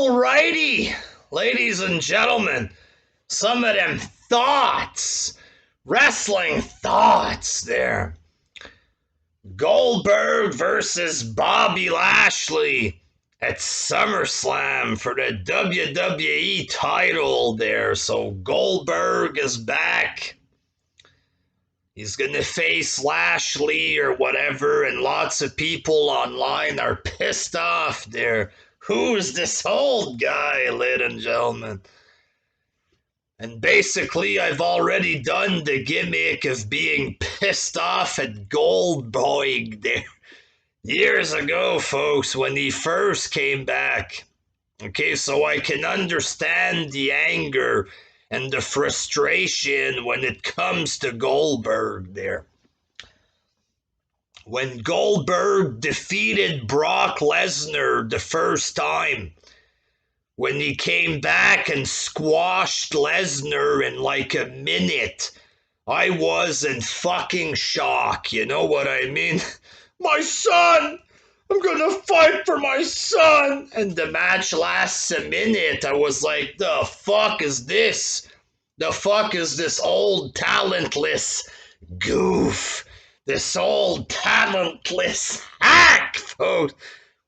Alrighty, ladies and gentlemen, some of them thoughts, wrestling thoughts there. Goldberg versus Bobby Lashley at Summerslam for the WWE title there. So Goldberg is back. He's going to face Lashley or whatever, and lots of people online are pissed off there. Who's this old guy, ladies and gentlemen? And basically, I've already done the gimmick of being pissed off at Goldberg there years ago, folks, when he first came back. Okay, so I can understand the anger and the frustration when it comes to Goldberg there. When Goldberg defeated Brock Lesnar the first time, when he came back and squashed Lesnar in like a minute, I was in fucking shock, you know what I mean? My son! I'm gonna fight for my son! And the match lasts a minute. I was like, the fuck is this? The fuck is this old talentless goof? This old talentless hack, folks.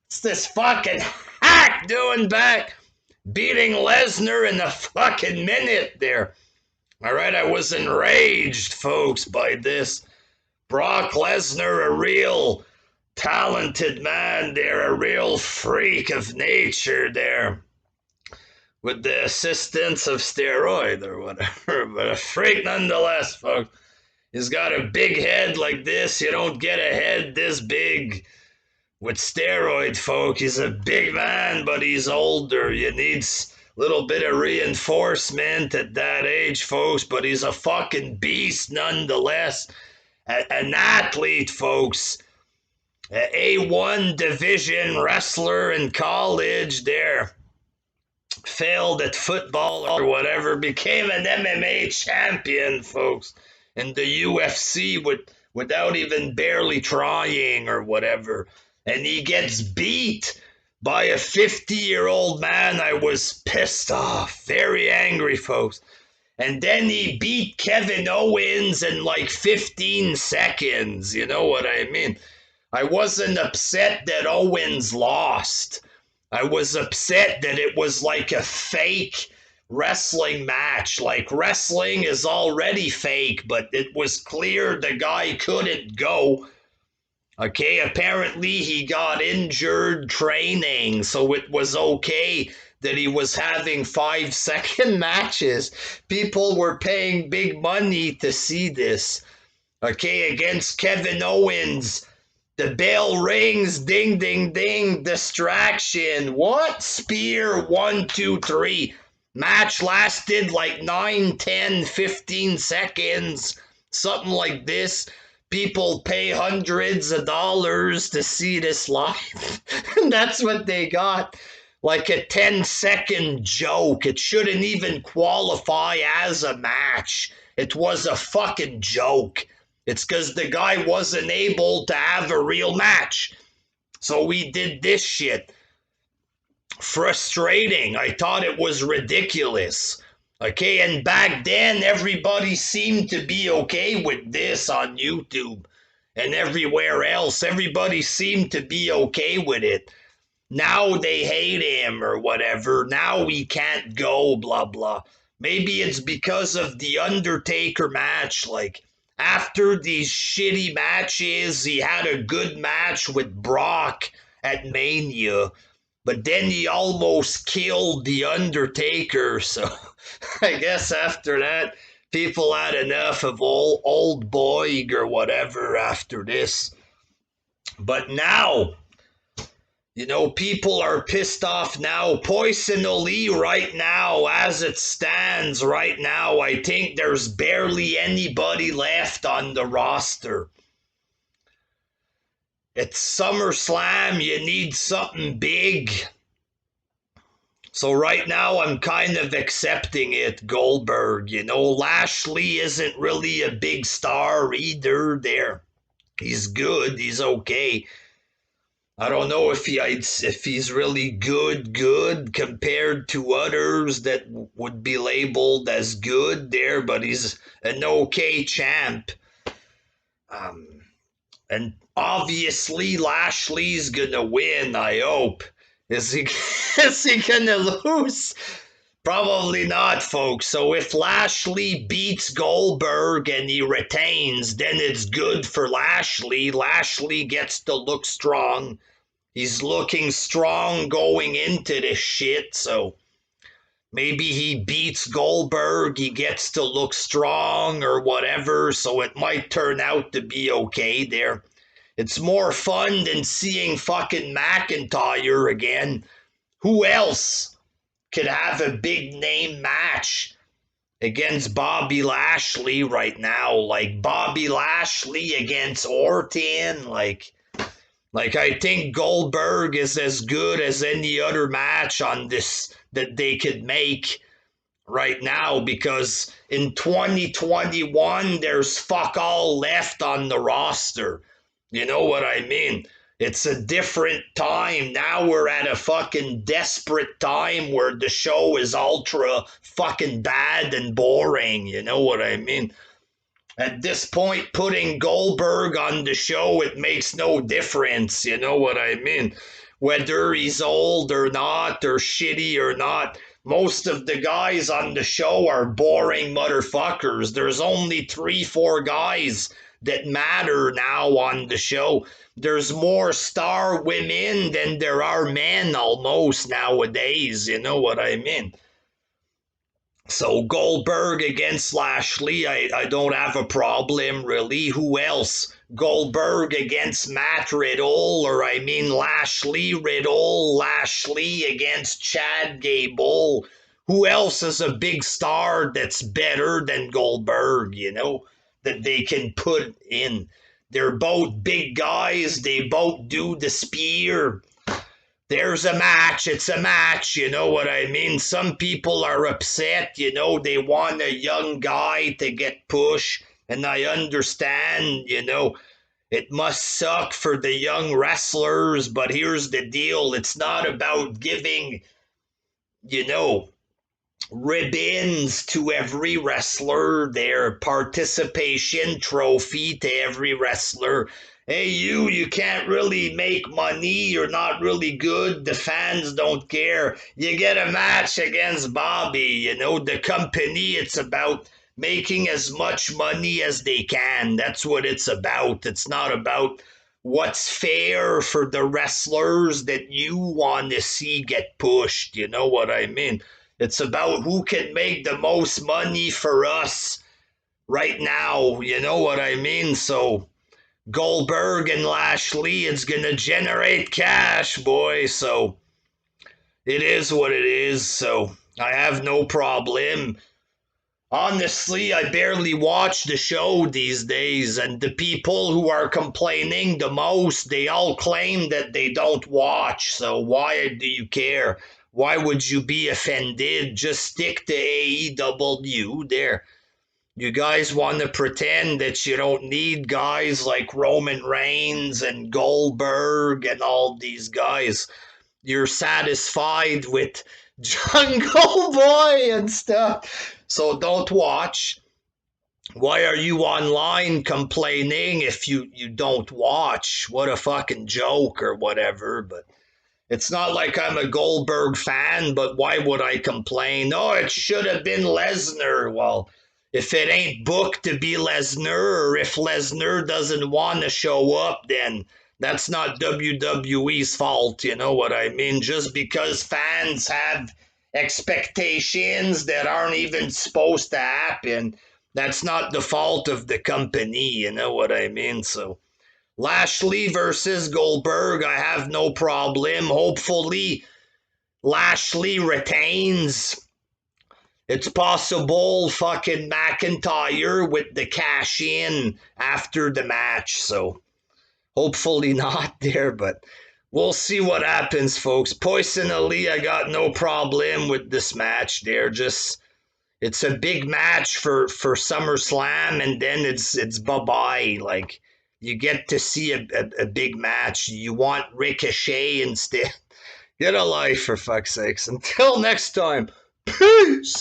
What's this fucking hack doing back? Beating Lesnar in a fucking minute there. Alright, I was enraged, folks, by this. Brock Lesnar, a real talented man there, a real freak of nature there. With the assistance of steroid or whatever, but a freak nonetheless, folks. He's got a big head like this. You don't get a head this big with steroid, folk. He's a big man, but he's older. You need a little bit of reinforcement at that age, folks, but he's a fucking beast nonetheless. An athlete, folks. An A1 division wrestler in college there. Failed at football or whatever. Became an MMA champion, folks. In the UFC without even barely trying or whatever. And he gets beat by a 50-year-old man. I was pissed off. Very angry, folks. And then he beat Kevin Owens in like 15 seconds. You know what I mean? I wasn't upset that Owens lost. I was upset that it was like a fake wrestling match. Like, wrestling is already fake, but it was clear the guy couldn't go. Okay, apparently he got injured training, so it was okay that he was having 5-second matches. People were paying big money to see this. Okay, against Kevin Owens. The bell rings, ding, ding, ding, distraction. What? Spear, 1, 2, 3. Match lasted like 9, 10, 15 seconds, something like this. People pay hundreds of dollars to see this live. And that's what they got. Like a 10-second joke. It shouldn't even qualify as a match. It was a fucking joke. It's because the guy wasn't able to have a real match. So we did this shit. Frustrating. I thought it was ridiculous. Okay, and back then everybody seemed to be okay with this on YouTube and everywhere else. Everybody seemed to be okay with it. Now they hate him or whatever. Now he can't go, blah, blah. Maybe it's because of the Undertaker match. Like, after these shitty matches, he had a good match with Brock at Mania. But then he almost killed The Undertaker, so I guess after that, people had enough of old boy or whatever after this. But now, you know, people are pissed off now. Personally, right now, as it stands right now, I think there's barely anybody left on the roster. It's SummerSlam, you need something big. So right now I'm kind of accepting it, Goldberg. You know, Lashley isn't really a big star either there. He's good, he's okay. I don't know if he's really good compared to others that would be labeled as good there, but he's an okay champ. And obviously Lashley's gonna win, I hope. Is he is he gonna lose? Probably not, folks. So if Lashley beats Goldberg and he retains, then it's good for Lashley. Lashley gets to look strong. He's looking strong going into this shit, so maybe he beats Goldberg, he gets to look strong or whatever, so it might turn out to be okay there. It's more fun than seeing fucking McIntyre again. Who else could have a big name match against Bobby Lashley right now? Like Bobby Lashley against Orton, like I think Goldberg is as good as any other match on this that they could make right now, because in 2021 there's fuck all left on the roster. You know what I mean? It's a different time. Now we're at a fucking desperate time where the show is ultra fucking bad and boring. You know what I mean? At this point, putting Goldberg on the show, it makes no difference. You know what I mean? Whether he's old or not, or shitty or not, most of the guys on the show are boring motherfuckers. There's only 3-4 guys that matter now on the show. There's more star women than there are men almost nowadays. You know what I mean? So Goldberg against Lashley, I don't have a problem really. Who else? Goldberg against Matt Riddle, or I mean Lashley Riddle, Lashley against Chad Gable. Who else is a big star that's better than Goldberg, you know, that they can put in? They're both big guys, they both do the spear. There's a match, it's a match, you know what I mean? Some people are upset, you know, they want a young guy to get pushed, and I understand, you know, it must suck for the young wrestlers, but here's the deal, it's not about giving, you know, ribbons to every wrestler, their participation trophy to every wrestler. Hey, you can't really make money, you're not really good, the fans don't care. You get a match against Bobby, you know, the company, it's about making as much money as they can. That's what it's about. It's not about what's fair for the wrestlers that you want to see get pushed, you know what I mean? It's about who can make the most money for us right now, you know what I mean? So Goldberg and Lashley, it's going to generate cash, boy. So it is what it is. So I have no problem. Honestly, I barely watch the show these days, and the people who are complaining the most, they all claim that they don't watch. So why do you care? Why would you be offended? Just stick to AEW there. You guys want to pretend that you don't need guys like Roman Reigns and Goldberg and all these guys. You're satisfied with Jungle Boy and stuff. So don't watch. Why are you online complaining if you don't watch? What a fucking joke or whatever. But it's not like I'm a Goldberg fan, but why would I complain? Oh, it should have been Lesnar. Well, if it ain't booked to be Lesnar, or if Lesnar doesn't want to show up, then that's not WWE's fault, you know what I mean? Just because fans have expectations that aren't even supposed to happen, that's not the fault of the company, you know what I mean? So Lashley versus Goldberg, I have no problem. Hopefully Lashley retains. It's possible fucking McIntyre with the cash in after the match, so hopefully not there, but we'll see what happens, folks. Personally, I got no problem with this match there. Just it's a big match for SummerSlam, and then it's bye-bye. Like, you get to see a big match. You want Ricochet instead. Get a life, for fuck's sakes. Until next time, peace.